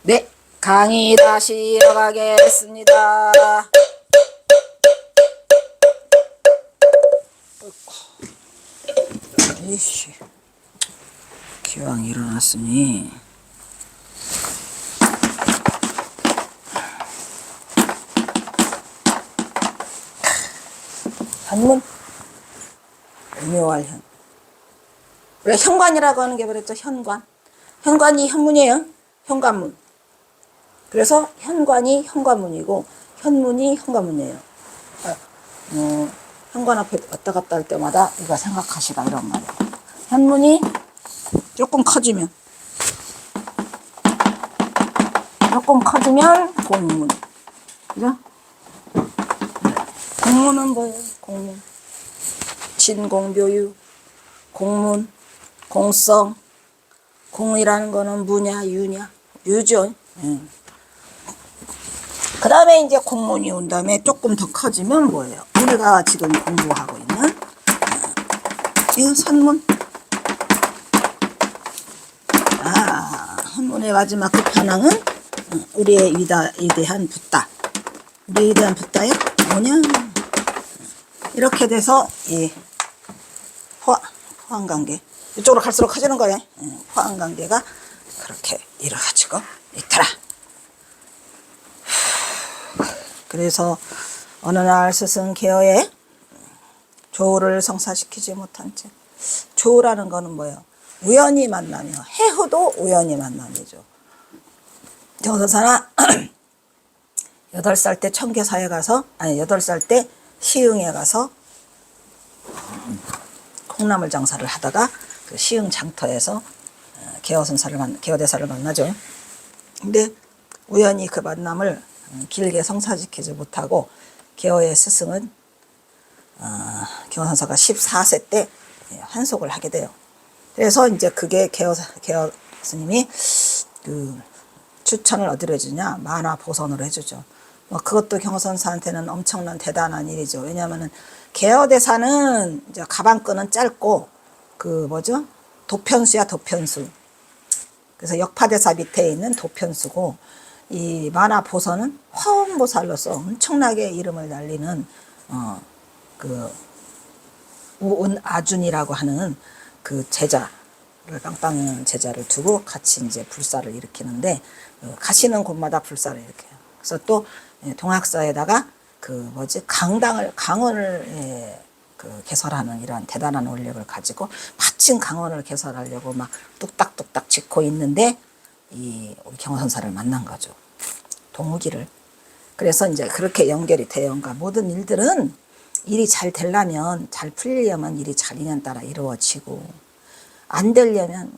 네, 강의 다시 이어가겠습니다. 에이씨, 기왕 일어났으니 현문, 오묘할 현. 우리가 현관이라고 하는 게 그랬죠. 현관. 현관이 현문이에요. 현관문. 그래서 현관이 현관문이고 현문이 현관문이에요. 현관 앞에 왔다 갔다 할 때마다 이거 생각하시라 이런 말이에요. 현문이 조금 커지면 공문. 그죠? 공문은 뭐예요? 공문. 진공묘유. 공문. 공성. 공이라는 거는 무냐, 유냐, 유죠. 그 다음에 이제 공문이 온 다음에 조금 더 커지면 뭐예요? 우리가 지금 공부하고 있는 이 선문. 선문의 마지막 끝판왕은 우리의 위대한 붓다. 우리의 위대한 붓다에 뭐냐? 이렇게 돼서 이 포항관계. 이쪽으로 갈수록 커지는 거예요. 포항관계가 그렇게 이루어지고 있더라. 그래서 어느 날 스승 계어에 조를 성사시키지 못한 채. 조라는 거는 뭐예요? 우연히 만나며, 해후도 우연히 만남이죠. 정선사나 8살 때 청계사에 가서, 8살 때 시흥에 가서 콩나물 장사를 하다가 그 시흥 장터에서 계어대사를 만나죠. 근데 우연히 그 만남을 길게 성사시키지 못하고 계어의 스승은 계어선사가 14세 때 환속을 하게 돼요. 그래서 이제 그게 계어 스님이 그 추천을 어디로 해주냐? 만화 보선으로 해주죠. 뭐 그것도 경선사한테는 엄청난 대단한 일이죠. 왜냐하면은 계어대사는 이제 가방끈은 짧고 그 뭐죠? 도편수야, 도편수. 그래서 역파대사 밑에 있는 도편수고, 이 만화 보선은 화엄보살로서 엄청나게 이름을 날리는 그 우은아준이라고 하는 그 제자를, 빵빵 제자를 두고 같이 이제 불사를 일으키는데, 가시는 곳마다 불사를 일으켜요. 그래서 또 동학사에다가 그 뭐지, 강원을 그 개설하는 이러한 대단한 원력을 가지고 마침 강원을 개설하려고 막 뚝딱뚝딱 짓고 있는데 우리 경선사를 만난 거죠. 동욱이를. 그래서 이제 그렇게 연결이 돼요. 그러니까 모든 일들은 일이 잘 되려면, 잘 풀리려면 일이 잘 인연따라 이루어지고, 안 되려면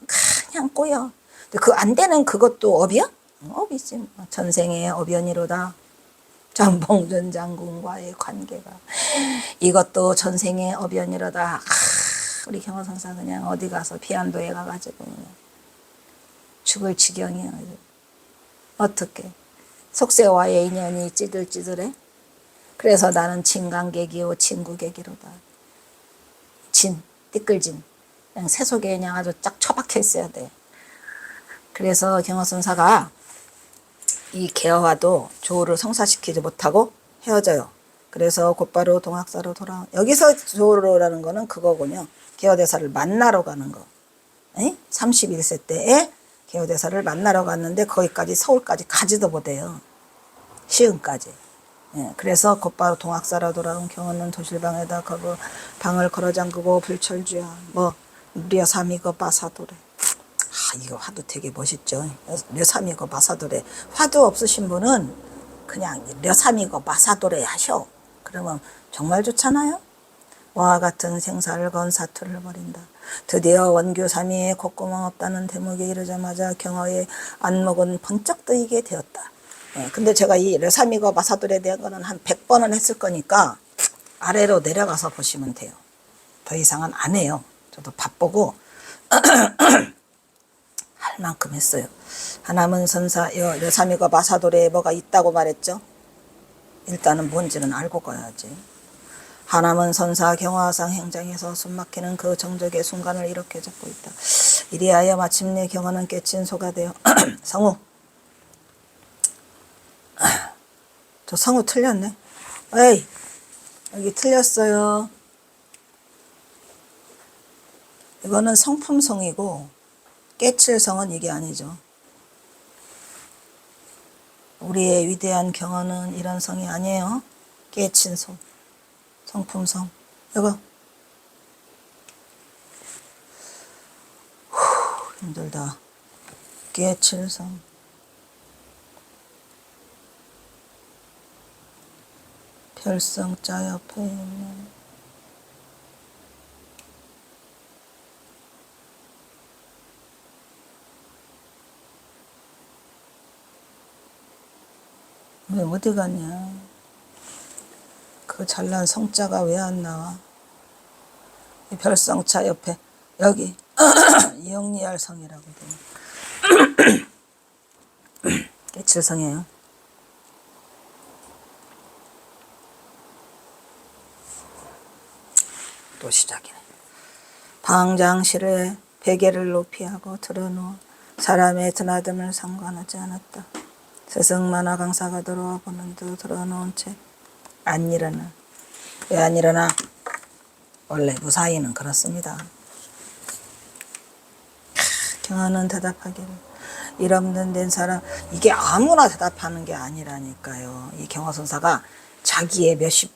그냥 꼬여. 근데 그 안 되는 그것도 업이야? 업이지. 전생의 업연이로다. 전봉준 장군과의 관계가 이것도 전생의 업연이로다. 우리 경호선사 그냥 어디 가서 비안도에 가가지고 그냥 죽을 지경이야. 어떻게 속세와의 인연이 찌들찌들해? 그래서 나는 진강객이요 진구객이로다. 진, 띠끌진. 그냥 새 속에 그냥 아주 쫙 처박혀 있어야 돼. 그래서 경호선사가 이 계어와도 조를 성사시키지 못하고 헤어져요. 그래서 곧바로 동학사로 여기서 조로라는 거는 그거군요. 계어대사를 만나러 가는 거. 31세 때에 계어대사를 만나러 갔는데 거기까지, 서울까지 가지도 못해요. 시흥까지. 그래서 곧바로 동학사로 돌아온 경호는 도실방에다 그 방을 걸어 잠그고 불철주야 뭐 려삼이거 빠사도래. 이거 화도 되게 멋있죠. 려삼이거 마사도래. 화도 없으신 분은 그냥 려삼이거 마사도래 하셔. 그러면 정말 좋잖아요. 와 같은 생사를 건 사투를 벌인다. 드디어 원규 삼위에 콧구멍 없다는 대목에 이르자마자 경어의 안목은 번쩍 뜨이게 되었다. 근데 제가 이 려삼이거 마사도래에 대한 거는 한 100번은 했을 거니까 아래로 내려가서 보시면 돼요. 더 이상은 안 해요. 저도 바쁘고 할 만큼 했어요. 하남은 선사 려삼이거 마사도래에 뭐가 있다고 말했죠. 일단은 뭔지는 알고 가야지. 하남은 선사 경화상 행장에서 숨막히는 그 정적의 순간을 이렇게 잡고 있다. 이리하여 마침내 경화는 깨친 소가 되어 성우 저 성우 틀렸네. 에이, 여기 틀렸어요. 이거는 성품성이고 깨칠성은 이게 아니죠. 우리의 위대한 경어는 이런 성이 아니에요. 깨친성, 성품성. 이거 힘들다. 깨칠성. 별성자 옆에 있는 왜 어디 갔냐? 그 잘난 성자가 왜 안 나와? 이 별성자 옆에 여기 영리할 성이라고 돼. 깨칠성이에요. 또 시작이네. 방장실에 베개를 높이 하고 틀어놓아 사람의 드나듦을 상관하지 않았다. 스승 만화 강사가 들어와 보는 듯 들어놓은 채 안 일어나. 왜 안 일어나? 원래 무사히는 그렇습니다. 경화는 대답하기를 일 없는 된 사람, 이게 아무나 대답하는 게 아니라니까요. 이 경화선사가 자기의 몇십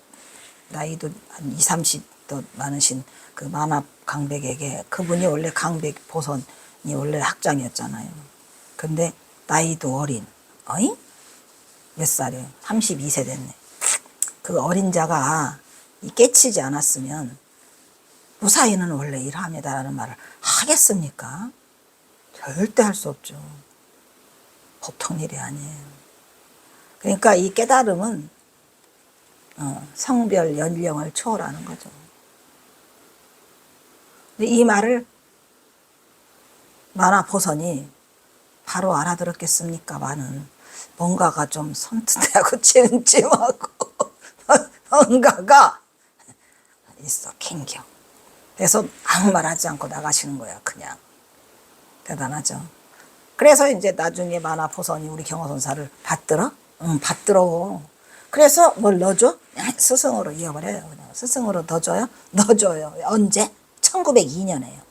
나이도 한 20, 30 더 많으신 그 만화 강백에게, 그분이 원래 강백 보선이 원래 학장이었잖아요. 근데 나이도 어린, 어이? 몇 살이에요? 32세 됐네. 그 어린 자가 이 깨치지 않았으면 무사히는 원래 일합니다라는 말을 하겠습니까? 절대 할 수 없죠. 보통 일이 아니에요. 그러니까 이 깨달음은 성별 연령을 초월하는 거죠. 근데 이 말을 만화보선이 바로 알아들었겠습니까마는 뭔가가 좀 섬뜩하고 찜찜하고 뭔가가 있어, 캥겨. 그래서 아무 말 하지 않고 나가시는 거야, 그냥. 대단하죠. 그래서 이제 나중에 만화보선이 우리 경호선사를 받들어? 응, 받들어. 그래서 뭘 넣어줘? 스승으로 이어버려요. 그냥 스승으로 넣어줘요? 넣어줘요. 언제? 1902년에요.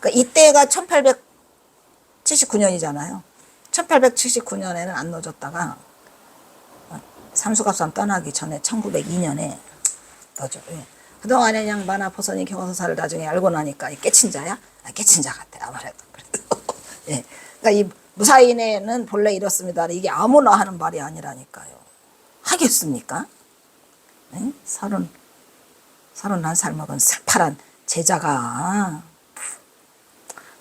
그러니까 이때가 1879년이잖아요. 1879년에는 안 넣어줬다가 삼수갑산 떠나기 전에 1902년에 넣어줘. 그동안에 그냥 만화보선이 경호선사를 나중에 알고 나니까 깨친 자야? 깨친 자 같아. 아무래도. 예. 그러니까 이 무사인에는 본래 이렇습니다. 이게 아무나 하는 말이 아니라니까요. 하겠습니까? 네? 31살 먹은 새파란 제자가.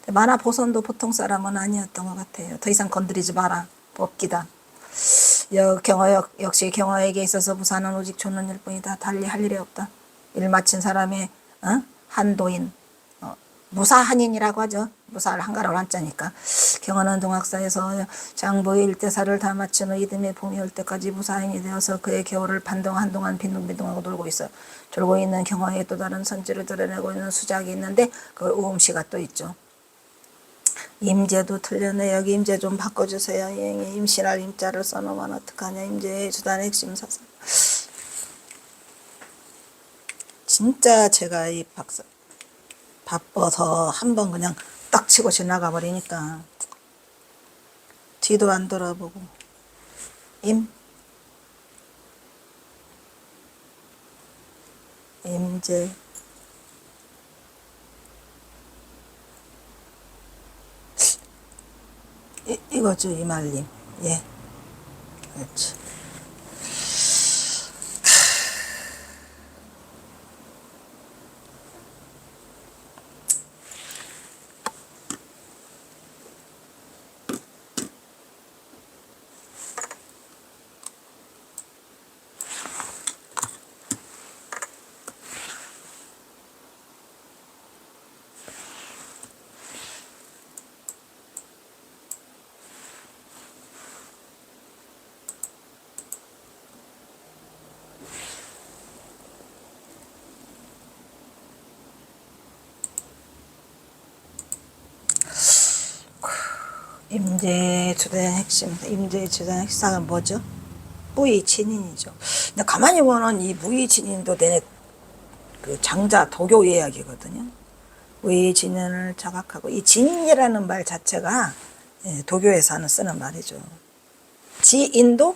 만화보선도 보통 사람은 아니었던 것 같아요. 더 이상 건드리지 마라. 법기다. 역시 경어에게 있어서 무사는 오직 좇는 일뿐이다. 달리 할 일이 없다. 일 마친 사람의 한도인, 무사한인이라고 하죠. 무사를 한가로 한자니까. 경어는 동학사에서 장보의 일대사를 다 마친 후 이듬해 봄이 올 때까지 무사한인이 되어서 그의 겨울을 한동안 빈둥빈둥하고 놀고 있어. 졸고 있는 경어에 또 다른 선지를 드러내고 있는 수작이 있는데 그 우음시가 또 있죠. 임제도 틀렸네. 여기 임제 좀 바꿔주세요. 임신할 임자를 써놓으면 어떡하냐. 임제의 주단 핵심 사상. 진짜 제가 이 박사 바빠서 한번 그냥 딱 치고 지나가 버리니까 뒤도 안 돌아보고. 임제 이거죠, 이말님. 예, 그렇지. 임제의 주된 핵심, 임제의 주된 핵심은 뭐죠? 무의진인이죠. 근데 가만히 보면 이 무의진인도 내내 그 장자 도교 이야기거든요. 무의진인을 자각하고, 이 진이라는 말 자체가 도교에서는 쓰는 말이죠. 지인도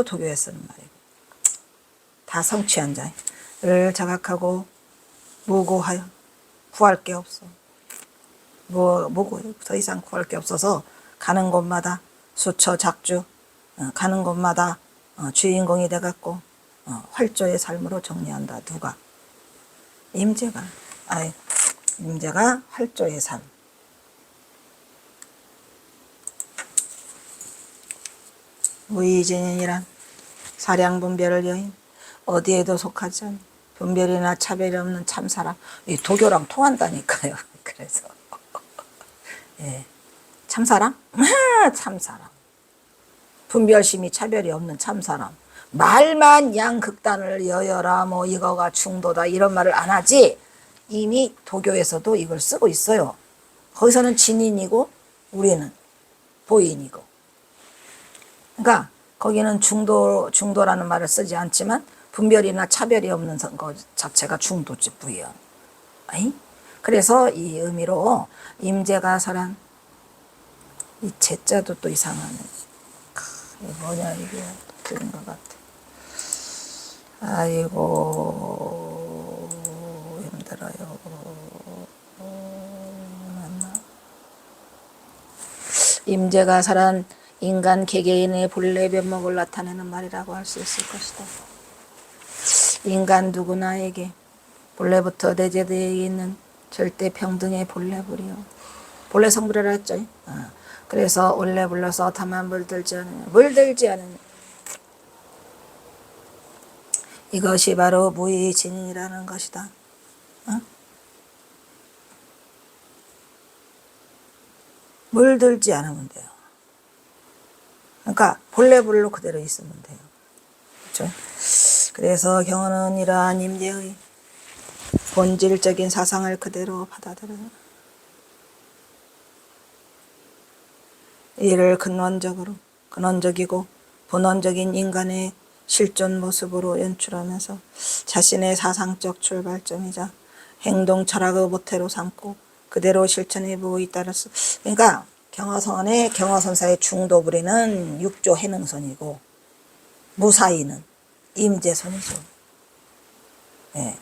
도교에 쓰는 말이고, 다 성취한 자를 자각하고 무고하여 구할 게 없어. 뭐고 더 이상 구할 게 없어서 가는 곳마다 수처 작주, 가는 곳마다 주인공이 돼갖고 활조의 삶으로 정리한다. 누가? 임재가 활조의 삶. 무의진인이란 사량분별을 여인, 어디에도 속하지 않은 분별이나 차별이 없는 참사람. 이 도교랑 통한다니까요. 그래서 예, 참사람? 참사람. 분별심이 차별이 없는 참사람. 말만 양극단을 여여라 뭐 이거가 중도다 이런 말을 안 하지, 이미 도교에서도 이걸 쓰고 있어요. 거기서는 진인이고 우리는 보인이고. 그러니까 거기는 중도라는 말을 쓰지 않지만 분별이나 차별이 없는 것 자체가 중도지 부여. 그래서 이 의미로 임재가 설한, 이 제자도 또 이상하네. 이게 뭐냐, 이게 틀린 것 같아. 아이고 힘들어요. 맞나? 임재가 설한 인간 개개인의 본래 면목을 나타내는 말이라고 할 수 있을 것이다. 인간 누구나에게 본래부터 내재되어 있는 절대 평등의 본래불이요. 본래 성불이라 했죠. 그래서 원래 불러서 다만 물들지 않으냐. 이것이 바로 무의진이라는 것이다. 물들지 않으면 돼요. 그러니까 본래불로 그대로 있으면 돼요. 그렇죠? 그래서 경언은 이러한 임재의 본질적인 사상을 그대로 받아들여라. 이를 근원적이고 본원적인 인간의 실존 모습으로 연출하면서 자신의 사상적 출발점이자 행동 철학의 모태로 삼고 그대로 실천해보고 있다는. 그러니까 경허선사의 중도부리는 육조 해능선이고 무사히는 임재선이죠. 예.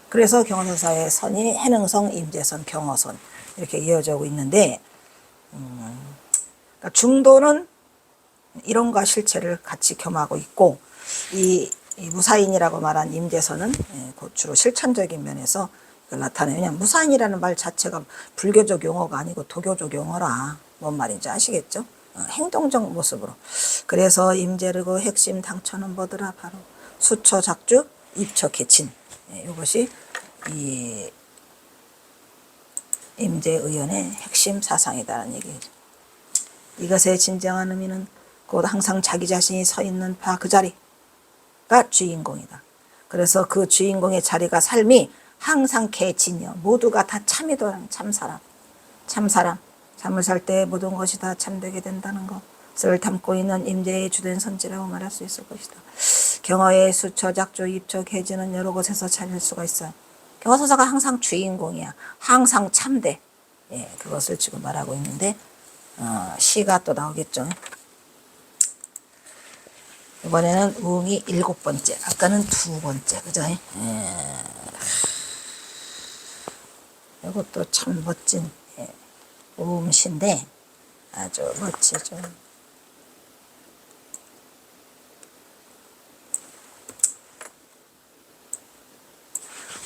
그래서 경허선사의 선이 해능성, 임재선, 경허선 이렇게 이어져 오고 있는데, 그러니까 중도는 이론과 실체를 같이 겸하고 있고, 이 무사인이라고 말한 임재선은 주로 실천적인 면에서 나타내요. 그냥 무사인이라는 말 자체가 불교적 용어가 아니고 도교적 용어라. 뭔 말인지 아시겠죠? 행동적 모습으로. 그래서 임재르고 핵심 당처는 뭐더라? 바로 수처 작주, 입처 개친. 이것이 이 임재의연의 핵심 사상이다라는 얘기죠. 이것의 진정한 의미는 곧 항상 자기 자신이 서 있는 바 그 자리가 주인공이다. 그래서 그 주인공의 자리가 삶이 항상 개진이요. 모두가 다 참이더라는 참사람. 잠을 살 때 모든 것이 다 참되게 된다는 것을 담고 있는 임재의 주된 선지라고 말할 수 있을 것이다. 경어의 수처, 작조, 입처, 개진은 여러 곳에서 찾을 수가 있어요. 경어서사가 항상 주인공이야. 항상 참돼. 예, 그것을 지금 말하고 있는데, 시가 또 나오겠죠. 이번에는 우웅이 7번째, 아까는 2번째, 그죠? 이것도 참 멋진 우웅시인데 아주 멋지죠.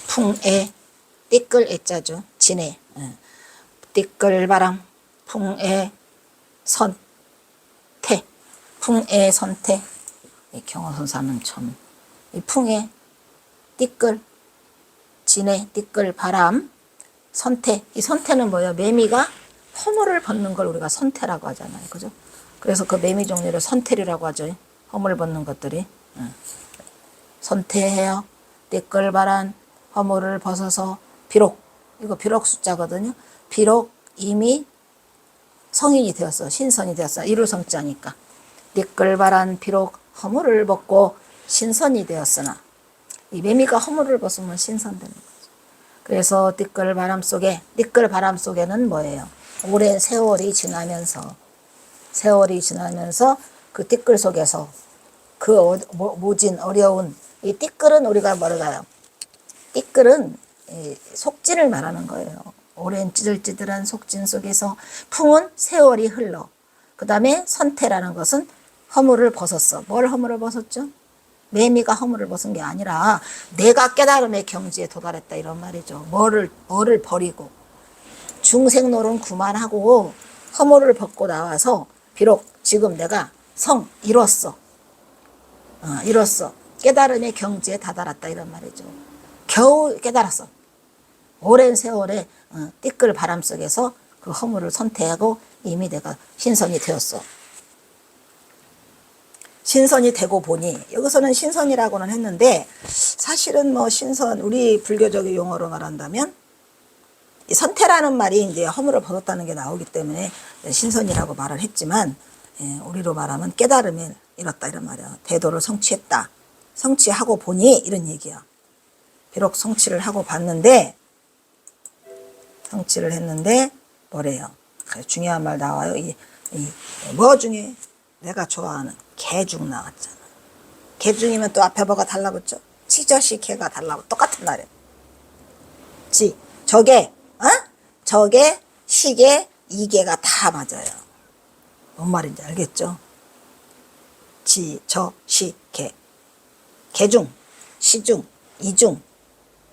풍애, 띠끌 애자죠. 진해. 띠끌 바람, 풍애, 선, 태. 풍애, 선태. 경허선사는 참, 이 풍애, 띠끌, 진해, 띠끌, 바람, 선태. 이 선태는 뭐예요? 매미가 허물을 벗는 걸 우리가 선태라고 하잖아요. 그죠? 그래서 그 매미 종류를 선태류라고 하죠. 허물 벗는 것들이. 선태해요. 띠끌, 바람, 허물을 벗어서 비록, 이거 비록 숫자거든요. 비록 이미 성인이 되었어. 신선이 되었어. 이룰성자니까. 띠끌바란 비록 허물을 벗고 신선이 되었으나 이 매미가 허물을 벗으면 신선되는 거죠. 그래서 띠끌 바람 속에는 뭐예요? 오랜 세월이 지나면서 그 띠끌 속에서 그 모진 어려운 이 띠끌은 우리가 뭐라고요? 띠끌은 속진을 말하는 거예요. 오랜 찌들찌들한 속진 속에서 품은 세월이 흘러 그 다음에 선태라는 것은 허물을 벗었어. 뭘 허물을 벗었죠? 매미가 허물을 벗은 게 아니라 내가 깨달음의 경지에 도달했다 이런 말이죠. 뭐를 버리고 중생노름 그만하고 허물을 벗고 나와서 비록 지금 내가 이뤘어. 깨달음의 경지에 다다랐다 이런 말이죠. 겨우 깨달았어. 오랜 세월의 띠끌 바람 속에서 그 허물을 선택하고 이미 내가 신선이 되었어. 신선이 되고 보니 여기서는 신선이라고는 했는데 사실은 뭐 신선 우리 불교적인 용어로 말한다면 이 선태라는 말이 이제 허물을 벗었다는 게 나오기 때문에 신선이라고 말을 했지만 우리로 말하면 깨달음을 이뤘다 이런 말이야. 대도를 성취했다. 성취하고 보니 이런 얘기야. 비록 성취를 하고 봤는데 성취를 했는데 뭐래요? 중요한 말 나와요. 뭐 중에 내가 좋아하는 개중 나왔잖아. 개중이면 또 앞에 뭐가 달라붙죠? 치저시 개가 달라붙 똑같은 말이에요. 저게 시계 이계가 다 맞아요. 뭔 말인지 알겠죠? 시 개 개중 시중 이중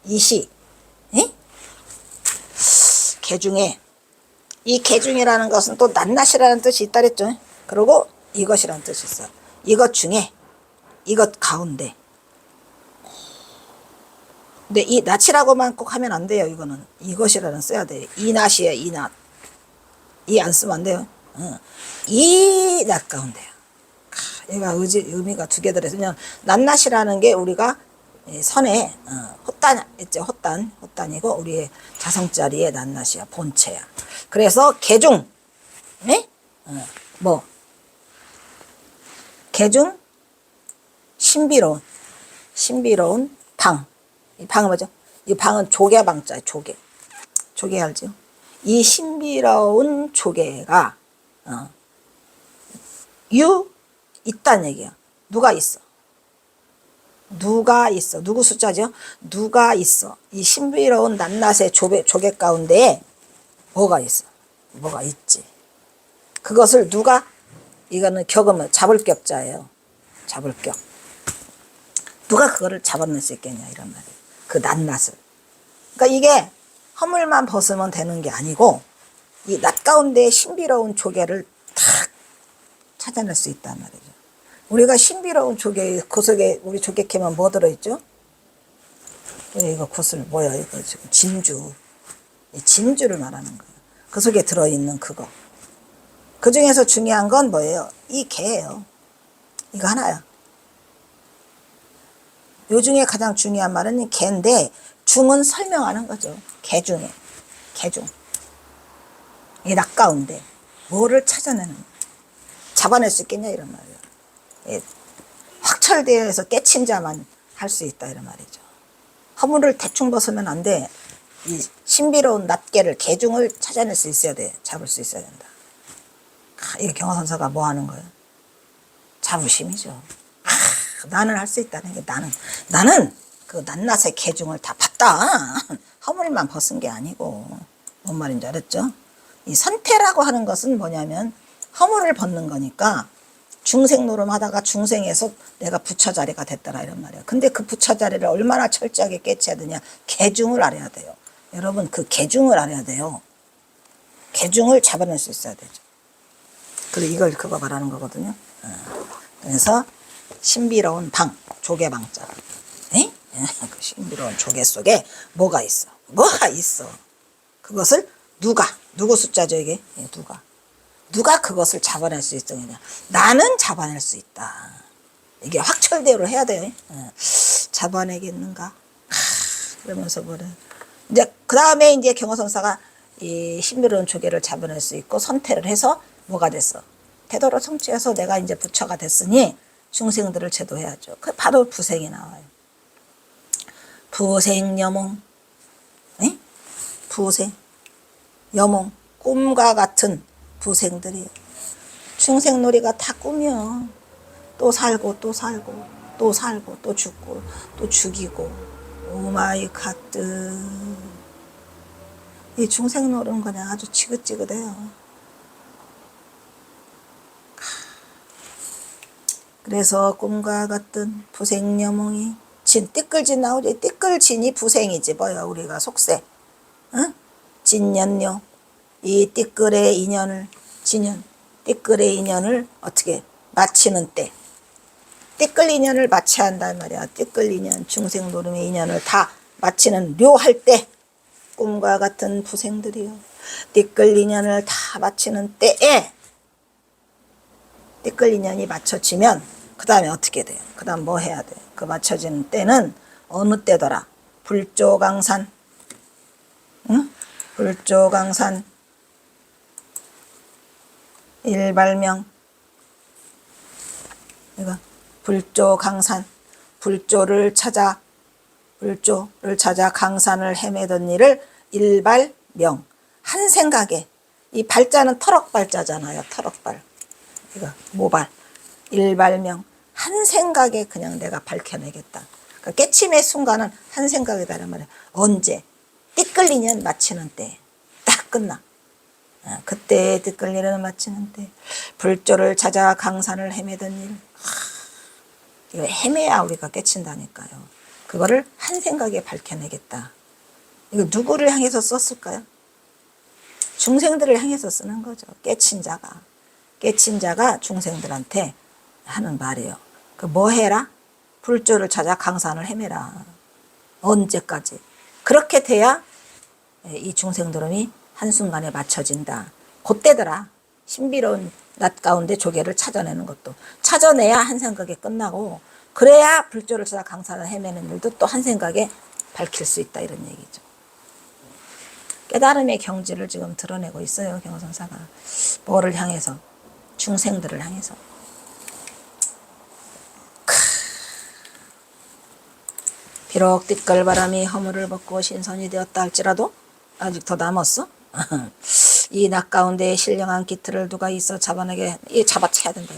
이시 개중에 이 개중이라는 것은 또 낱낱이라는 뜻이 있다 그랬죠. 그리고 이것이라는 뜻이 있어요. 이것 중에 이것 가운데. 근데 이 낫이라고만 꼭 하면 안 돼요. 이거는 이것이라는 써야 돼요. 이 낫이에요. 이 낫. 이 안 쓰면 안 돼요. 이 낫 가운데요. 얘가 의미가 두 개 들어서 그냥 낱낱이라는 게 우리가 선에 헛단이고 우리의 자성자리의 낱낱이야. 본체야. 그래서 개중 개중 신비로운 방. 이 방은 뭐죠? 이 방은 조개방자예요. 조개 알죠? 이 신비로운 조개가 있다는 얘기야. 누가 있어? 누구 숫자죠? 누가 있어? 이 신비로운 낱낱의 조개 가운데에 뭐가 있어? 뭐가 있지? 그것을 이거는 격음은 잡을격자예요. 잡을격. 누가 그거를 잡아낼 수 있겠냐 이런 말이에요. 그 낱낱을. 그러니까 이게 허물만 벗으면 되는 게 아니고 이 낱 가운데 신비로운 조개를 탁 찾아낼 수 있단 말이죠. 우리가 신비로운 조개, 그 속에 우리 조개 캐면 뭐 들어있죠? 이거 구슬 뭐야? 이거 지금 진주. 이 진주를 말하는 거예요. 그 속에 들어있는 그거. 그 중에서 중요한 건 뭐예요? 이 개예요. 이거 하나야. 요 중에 가장 중요한 말은 이 개인데 중은 설명하는 거죠. 개중. 이 낫 가운데 뭐를 잡아낼 수 있겠냐 이런 말이에요. 확철대어에서 깨친 자만 할 수 있다 이런 말이죠. 허물을 대충 벗으면 안 돼. 이 신비로운 낫개를 개중을 찾아낼 수 있어야 돼. 잡을 수 있어야 된다. 이게 경화선사가 뭐 하는 거예요? 자부심이죠. 나는 할 수 있다는 게 나는 그 낱낱의 개중을 다 봤다. 허물만 벗은 게 아니고 뭔 말인지 알았죠? 이 선태라고 하는 것은 뭐냐면 허물을 벗는 거니까 중생 노름하다가 중생에서 내가 부처 자리가 됐더라 이런 말이에요. 근데 그 부처 자리를 얼마나 철저하게 깨쳐야 되냐? 개중을 알아야 돼요. 여러분 그 개중을 알아야 돼요. 개중을 잡아낼 수 있어야 되죠. 그리고 그거 말하는 거거든요. 그래서 신비로운 방, 조개방자. 그 신비로운 조개 속에 뭐가 있어? 그것을 누구 숫자죠 이게? 누가 그것을 잡아낼 수 있느냐? 나는 잡아낼 수 있다. 이게 확철대오를 해야 돼. 잡아내겠는가? 그러면서 이제 그 다음에 이제 경허선사가 이 신비로운 조개를 잡아낼 수 있고 선택을 해서 뭐가 됐어? 태도를 성취해서 내가 이제 부처가 됐으니 중생들을 제도해야죠. 그 바로 부생이 나와요. 부생여몽, 에? 부생, 여몽, 꿈과 같은 부생들이에요. 중생놀이가 다 꿈이요. 또 살고 또 살고 또 살고 또 죽고 또 죽이고. 오마이 갓드. 이 중생놀이는 그냥 아주 지긋지긋해요. 그래서 꿈과 같은 부생여몽이 진 띠끌진 나오지. 띠끌진이 부생이지 뭐야 우리가 속세. 응? 진년요. 이 띠끌의 인연을 진년 띠끌의 인연을 어떻게 마치는 때. 띠끌 인연을 마쳐야 한단 말이야. 띠끌 인연 중생 노름의 인연을 다 마치는 묘할 때 꿈과 같은 부생들이요. 띠끌 인연을 다 마치는 때에 띠끌 인연이 맞춰지면 그 다음에 어떻게 돼요? 그 다음 뭐 해야 돼? 그 맞춰지는 때는 어느 때더라? 불조강산, 응? 불조강산 일발명. 이거 불조강산, 불조를 찾아 강산을 헤매던 일을 일발명. 한 생각에, 이 발자는 터럭발자잖아요. 터럭발. 이거 모발. 일발명. 한 생각에 그냥 내가 밝혀내겠다. 그러니까 깨침의 순간은 한 생각이다란 말이야. 언제? 띠끌리년 마치는 때. 딱 끝나. 그때 띠끌리년 마치는 때. 불조를 찾아 강산을 헤매던 일. 이거 헤매야 우리가 깨친다니까요. 그거를 한 생각에 밝혀내겠다. 이거 누구를 향해서 썼을까요? 중생들을 향해서 쓰는 거죠. 깨친 자가 중생들한테 하는 말이에요. 그 뭐 해라? 불조를 찾아 강산을 헤매라. 언제까지? 그렇게 돼야 이 중생들음이 한순간에 맞춰진다. 그때더라. 신비로운 낮 가운데 조개를 찾아내는 것도. 찾아내야 한 생각에 끝나고, 그래야 불조를 찾아 강산을 헤매는 일도 또 한 생각에 밝힐 수 있다, 이런 얘기죠. 깨달음의 경지를 지금 드러내고 있어요, 경호선사가. 뭐를 향해서? 중생들을 향해서. 비록 띠끌바람이 허물을 벗고 신선이 되었다 할지라도 아직 더 남았어? 이 낮 가운데 신령한 기틀을 누가 있어 잡아내게, 잡아채야 된다.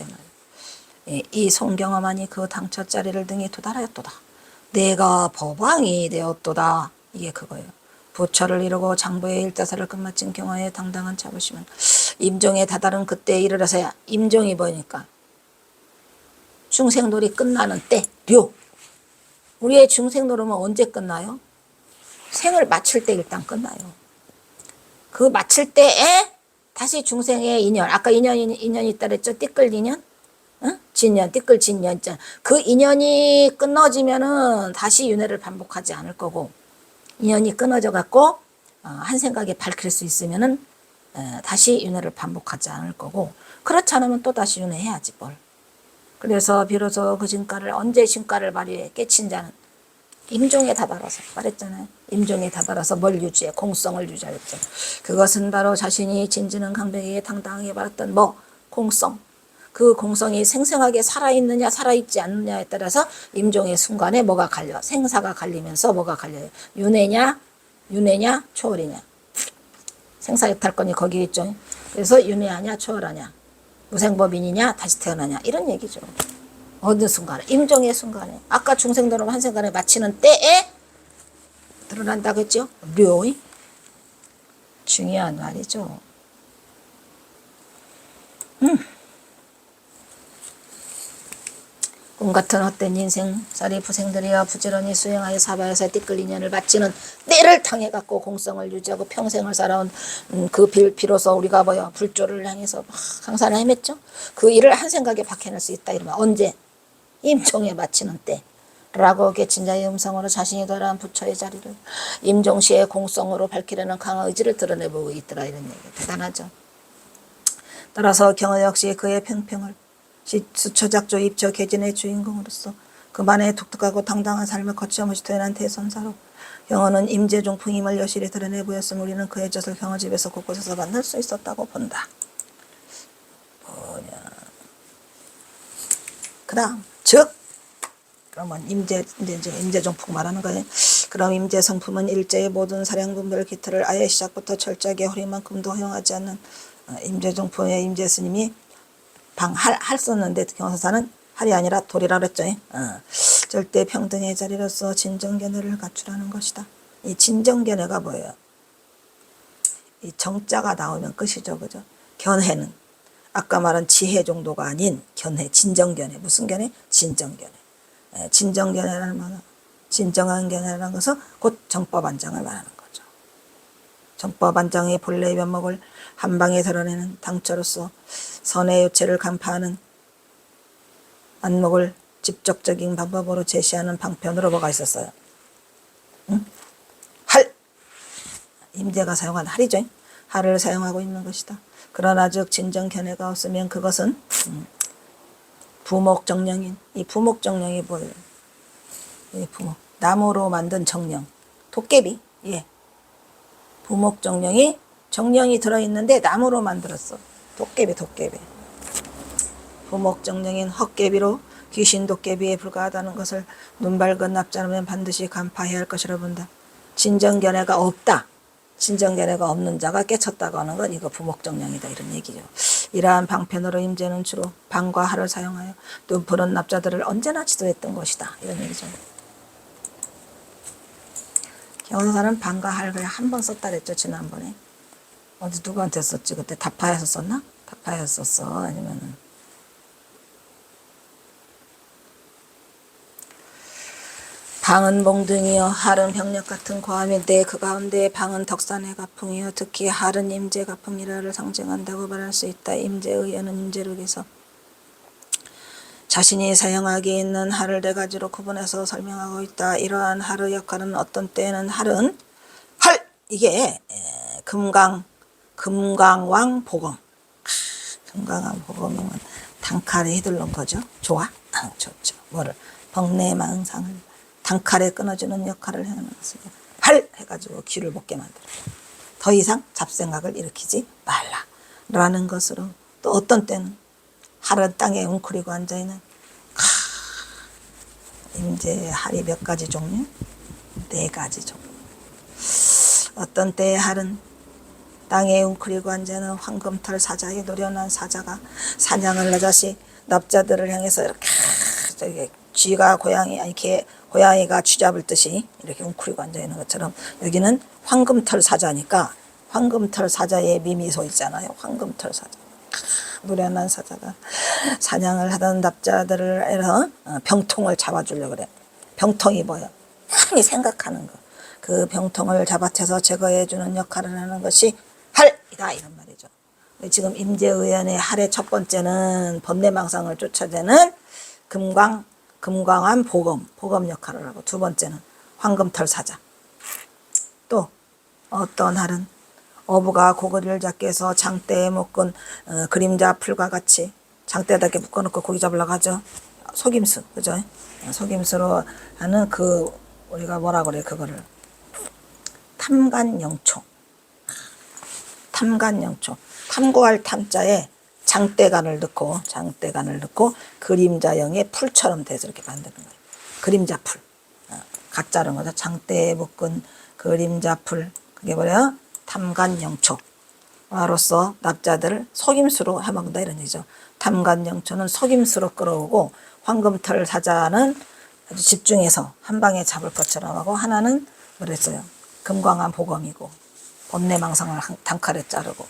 이 손경험하니 그 당처 자리를 등에 도달하였도다. 내가 법왕이 되었도다. 이게 그거예요. 부처를 이루고 장부의 일다사를 끝마친 경화에 당당한 자부심은 임종에 다다른 그때에 이르러서야. 임종이 뭐니까? 중생놀이 끝나는 때, 묘. 우리의 중생놀이는 언제 끝나요? 생을 마칠 때 일단 끝나요. 그 마칠 때에 다시 중생의 인연, 아까 인연이 있다 그랬죠? 띠끌 인연? 응? 진년, 띠끌 진년 있잖아. 그 인연이 끊어지면은 다시 윤회를 반복하지 않을 거고, 인연이 끊어져 갖고 한 생각에 밝힐 수 있으면은 다시 윤회를 반복하지 않을 거고, 그렇지 않으면 또 다시 윤회해야지 뭘. 그래서 비로소 그 진가를, 언제 진가를 발휘해? 깨친 자는 임종에 다다라서 말했잖아요. 임종에 다다라서 뭘 유지해? 공성을 유지하였죠. 그것은 바로 자신이 진지는 강백에게 당당하게 말했던 공성. 그 공성이 생생하게 살아있느냐 살아있지 않느냐에 따라서 임종의 순간에 뭐가 갈려? 생사가 갈리면서 뭐가 갈려요? 윤회냐 초월이냐. 생사유탈권이 거기 있죠. 그래서 윤회하냐 초월하냐, 무생법인이냐 다시 태어나냐, 이런 얘기죠. 어느 순간에, 임종의 순간에, 아까 중생들은 한 생간에 마치는 때에 드러난다고 했죠. 묘의 중요한 말이죠. 꿈같은 헛된 인생살이 부생들이여 부지런히 수행하여 사바에서 띠끌 인연을 바치는 때를 당해갖고 공성을 유지하고 평생을 살아온 비로소 우리가 불조를 향해서 강산을 헤맸죠. 그 일을 한 생각에 박해낼 수 있다. 이러면 언제? 임종에 마치는 때라고 깨친 자의 음성으로 자신이 더러한 부처의 자리를 임종시의 공성으로 밝히려는 강한 의지를 드러내보고 있더라. 이런 얘기 대단하죠. 따라서 경어 역시 그의 평평을 수처작조 입처 개진의 주인공으로서 그만의 독특하고 당당한 삶을 거쳐 무시토연한 대선사로 경어는 임재종풍임을 여실히 드러내 보였으면 우리는 그의 젖을 경어집에서 곳곳에서 만날 수 있었다고 본다. 그다음 즉 그러면 임재종풍 말하는 거예요. 그럼 임재성품은 일제의 모든 사량분별 기틀을 아예 시작부터 철저하게 허리만큼도 허용하지 않는 임재종풍의 임재스님이 할 썼는데 경서사는 할이 아니라 돌이라 그랬죠. 절대 평등의 자리로서 진정견해를 갖추라는 것이다. 이 진정견해가 뭐예요? 이 정자가 나오면 끝이죠. 그죠? 견해는 아까 말한 지혜 정도가 아닌 견해, 진정견해. 무슨 견해? 진정견해. 진정견해라는 말은 진정한 견해라는 것은 곧 정법안장을 말하는 거죠. 정법안장의 본래의 면목을 한 방에 드러내는 당처로서 선의 요체를 간파하는 안목을 직접적인 방법으로 제시하는 방편으로 뭐가 있었어요? 응? 할! 임재가 사용한 할이죠. 할을 사용하고 있는 것이다. 그러나 즉 진정견해가 없으면 그것은 부목정령인 이 부목정령이 뭐예요? 이 부목 나무로 만든 정령 도깨비 부목정령이 정령이 들어있는데 나무로 만들었어. 도깨비 부목정령인 헛개비로 귀신 도깨비에 불과하다는 것을 눈 밝은 납자라면 반드시 간파해야 할 것이라 본다. 진정견해가 없다. 진정견해가 없는 자가 깨쳤다고 하는 건 이거 부목정령이다 이런 얘기죠. 이러한 방편으로 임재는 주로 방과 할을 사용하여 또 그런 납자들을 언제나 지도했던 것이다 이런 얘기죠. 경서사는 방과 할 그냥 한 번 썼다 그랬죠. 지난번에 어디 누구한테 썼지? 그때 다파에서 썼나? 다파에서 썼어. 아니면은 방은 몽둥이여 할은 병력 같은 고함인데 그 가운데 방은 덕산의 가풍이여 특히 할은 임재 가풍이라를 상징한다고 말할 수 있다. 임재의연은 임재록에서 자신이 사용하기에 있는 할을 네 가지로 구분해서 설명하고 있다. 이러한 할의 역할은 어떤 때에는 할은 이게 금강왕 보검 금강왕 보검이면 단칼에 휘둘른 거죠. 좋아? 좋죠. 뭐를 벙내망상을 단칼에 끊어주는 역할을 해놓는 것입니다. 해가지고 귀를 먹게 만들어. 더 이상 잡생각을 일으키지 말라. 라는 것으로 또 어떤 때는 할은 땅에 웅크리고 앉아있는 임재 할이 몇 가지 종류? 4가지 종류. 어떤 때의 할은 땅에 웅크리고 앉아있는 황금털 사자의 노련한 사자가 사냥을 하자시 납자들을 향해서 이렇게 쥐가 고양이가 쥐 잡을 듯이 이렇게 웅크리고 앉아있는 것처럼 여기는 황금털 사자니까 황금털 사자의 미미소 있잖아요. 황금털 사자. 노련한 사자가 사냥을 하던 납자들을 해서 병통을 잡아주려고 그래. 병통이 뭐예요? 많이 생각하는 거. 그 병통을 잡아채서 제거해주는 역할을 하는 것이 할이다 이런 말이죠. 지금 임재의연의 할의 첫 번째는 번뇌망상을 쫓아내는 금광한 보검 역할을 하고 두 번째는 황금털 사자. 또 어떤 할은 어부가 고기를 잡기 위해서 장대에 묶은 그림자 풀과 같이 장대에다 이렇게 묶어놓고 고기 잡으려고 하죠. 속임수, 그죠? 속임수로 하는 우리가 뭐라 그래, 그거를. 탐관영초. 탐구할 탐자에 장대간을 넣고 그림자형의 풀처럼 돼서 이렇게 만드는 거예요. 그림자 풀. 가짜는 거죠. 장대에 묶은 그림자 풀. 그게 뭐래요? 탐관영초로서 납자들을 속임수로 해먹는다 이런 얘기죠. 탐관영초는 속임수로 끌어오고 황금털 사자는 아주 집중해서 한 방에 잡을 것처럼 하고 하나는 뭐랬어요? 금광한 보검이고 번뇌망상을 단칼에 자르고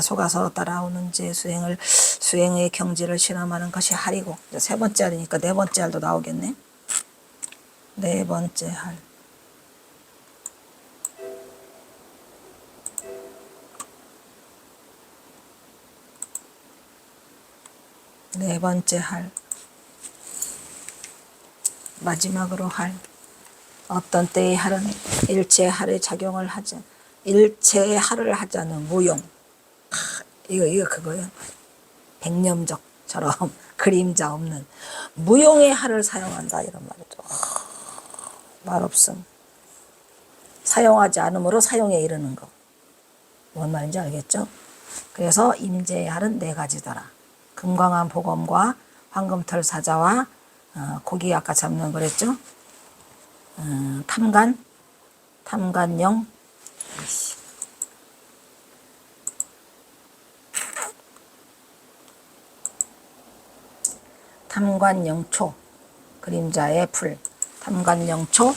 속아서 따라오는 제 수행의 경지를 실험하는 것이 할이고 세 번째 할이니까 네 번째 할도 나오겠네. 네 번째 할. 네 번째 할. 마지막으로 할. 어떤 때의 할은 일체의 할의 작용을 하자. 일체의 할을 하자는 무용. 이거 그거예요. 백념적처럼 그림자 없는 무용의 할을 사용한다 이런 말이죠. 말 없음. 사용하지 않으므로 사용에 이르는 거. 뭔 말인지 알겠죠? 그래서 임재의 할은 4가지더라. 금광한 보검과 황금털 사자와 고기 아까 잡는 거랬죠? 탐관용, 탐관영초, 그림자의 풀, 탐관영초.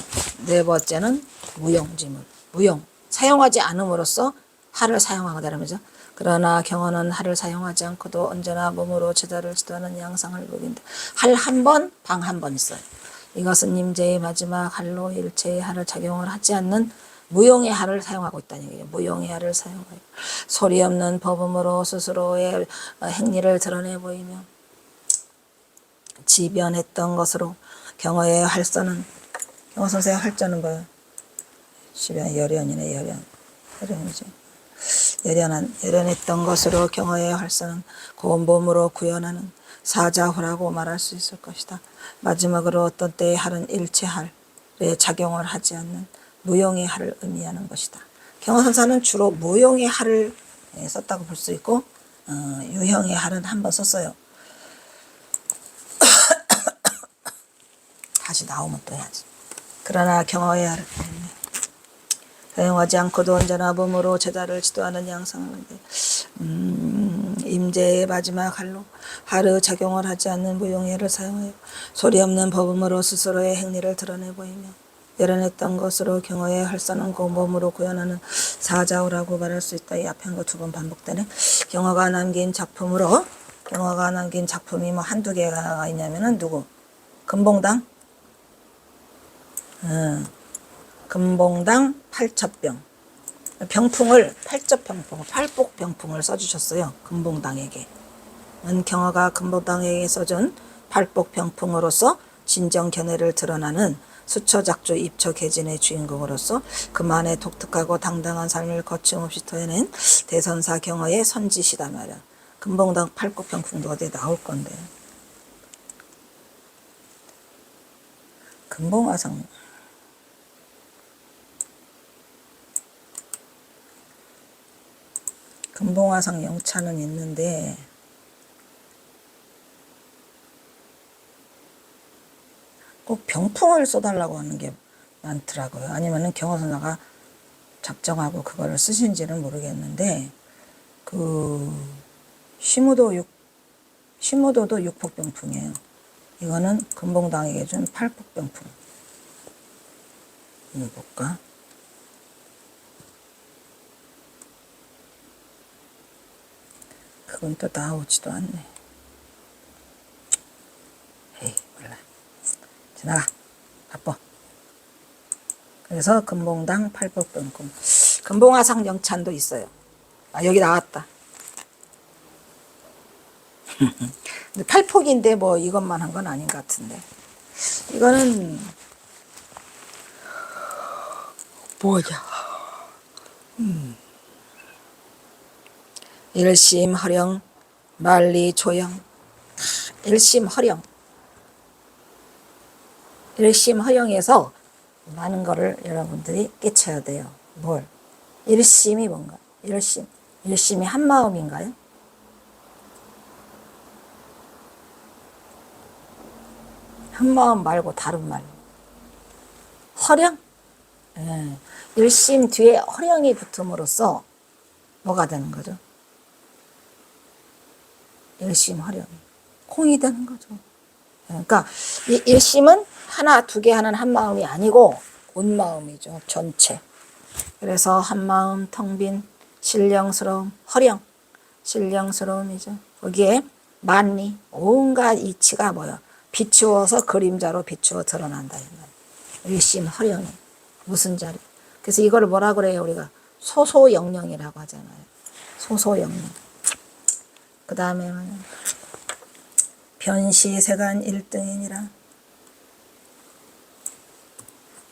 네 번째는 무용지물, 무용, 사용하지 않음으로써 할을 사용하거든 그러죠. 그러나 경어는 할을 사용하지 않고도 언제나 몸으로 제자를 지도하는 양상을 보인다. 할 한 번, 방 한 번 있어요. 이것은 임제의 마지막 할로 일체의 할을 작용을 하지 않는 무용의 할을 사용하고 있다는 얘기예요. 무용의 할을 사용하여 소리 없는 법음으로 스스로의 행리를 드러내 보이며 지변했던 것으로 경어의 할서는, 경어 선생의 할자는 뭐예요? 지변, 열연이네. 열연이지. 열연했던 것으로 경어의 활성은 고운 몸으로 구현하는 사자후라고 말할 수 있을 것이다. 마지막으로 어떤 때의 할은 일체할에 작용을 하지 않는 무용의 할을 의미하는 것이다. 경어선사는 주로 무용의 할을 썼다고 볼 수 있고 유형의 할은 한 번 썼어요. 다시 나오면 또 해야지. 그러나 경어의 할은 사용하지 않고도 언제나 몸으로 제자를 지도하는 양상을 임제의 마지막 할로 할의 작용을 하지 않는 무용예를 사용하여 소리 없는 법음으로 스스로의 행리를 드러내 보이며 열연했던 것으로 경어의 할서는 그 몸으로 구현하는 사자우라고 말할 수 있다. 이 앞에 한 거 두 번 반복되네. 경어가 남긴 작품이 뭐 한두 개가 있냐면은 누구? 금봉당? 금봉당 팔첩병. 팔복병풍을 써주셨어요. 금봉당에게. 경어가 금봉당에게 써준 팔복병풍으로서 진정견해를 드러나는 수처작조 입처개진의 주인공으로서 그만의 독특하고 당당한 삶을 거침없이 토해낸 대선사 경어의 선지시다 말이야. 금봉당 팔복병풍도 어디에 나올 건데. 금봉화상. 금봉화상 영차는 있는데 꼭 병풍을 써달라고 하는 게 많더라고요. 아니면은 경어선사가 작정하고 그거를 쓰신지는 모르겠는데 시무도도 육폭병풍이에요. 이거는 금봉당에게 준 팔폭병풍. 이거 볼까? 그건 또 나오지도 않네. 에이, 몰라. 지나가. 바빠. 그래서 금봉당 팔복병풍. 금봉화상 영찬도 있어요. 아, 여기 나왔다. 근데 팔폭인데 뭐 이것만 한 건 아닌 것 같은데. 이거는 뭐냐. 일심허령 만리조영. 일심허령. 일심허령에서 많은 거를 여러분들이 깨쳐야 돼요. 뭘? 일심이 뭔가? 일심이 한 마음인가요? 한 마음 말고 다른 말. 허령? 예. 일심 뒤에 허령이 붙음으로써 뭐가 되는 거죠? 일심 허령. 콩이 되는 거죠. 그러니까 이 일심은 하나, 두 개 하는 한 마음이 아니고 온 마음이죠. 전체. 그래서 한 마음 텅 빈 신령스러움, 허령. 신령스러움이죠. 거기에 만리, 온갖 이치가 뭐야? 비추어서 그림자로 비추어 드러난다. 일심 허령이. 무슨 자리? 그래서 이걸 뭐라 그래요? 우리가 소소영령이라고 하잖아요. 소소영령. 그 다음에 변시세간 1등이니라.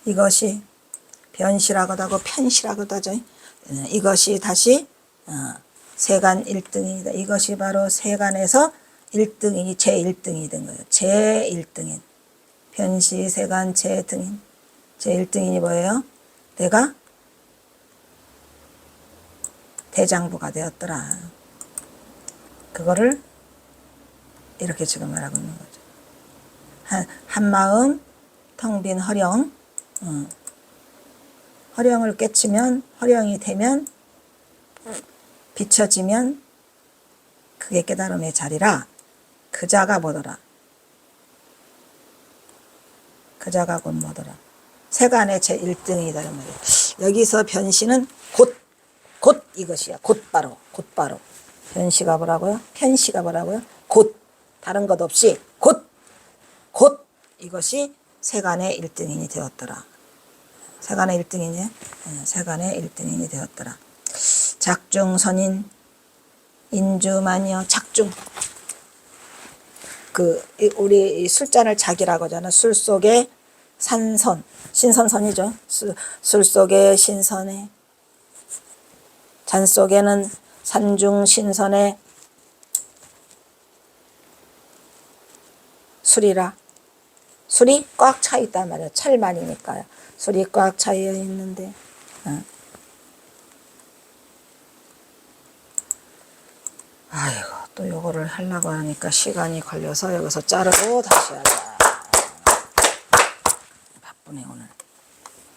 이것이 변시라고도 하고 편시라고도 하죠. 이것이 다시 세간 1등이다. 이것이 바로 세간에서 1등이니 제1등이 된 거예요. 제1등인. 변시세간 제1등인. 제1등인이 뭐예요? 내가 대장부가 되었더라. 그거를 이렇게 지금 말하고 있는 거죠. 한마음 텅 빈 허령, 허령을 깨치면, 허령이 되면, 비춰지면 그게 깨달음의 자리라. 그자가 뭐더라? 그자가 곧 뭐더라? 세간의 제1등이다. 여기서 변시는 곧 이것이야. 곧바로. 변시가 뭐라고요? 편시가 뭐라고요? 곧. 다른 것 없이 곧 이것이 세간의 1등인이 되었더라. 세간의 1등이니? 세간의 1등인이 되었더라. 작중선인 인주만여 작중. 우리 술잔을 작이라고 하잖아. 술 속에 산선, 신선선이죠. 술 속에 신선에, 잔 속에는 산중 신선에 술이라. 술이 꽉 차 있단 말이야. 찰만이니까요. 술이 꽉 차 있는데. 아이고, 또 요거를 하려고 하니까 시간이 걸려서 여기서 자르고 다시 하자. 바쁘네, 오늘.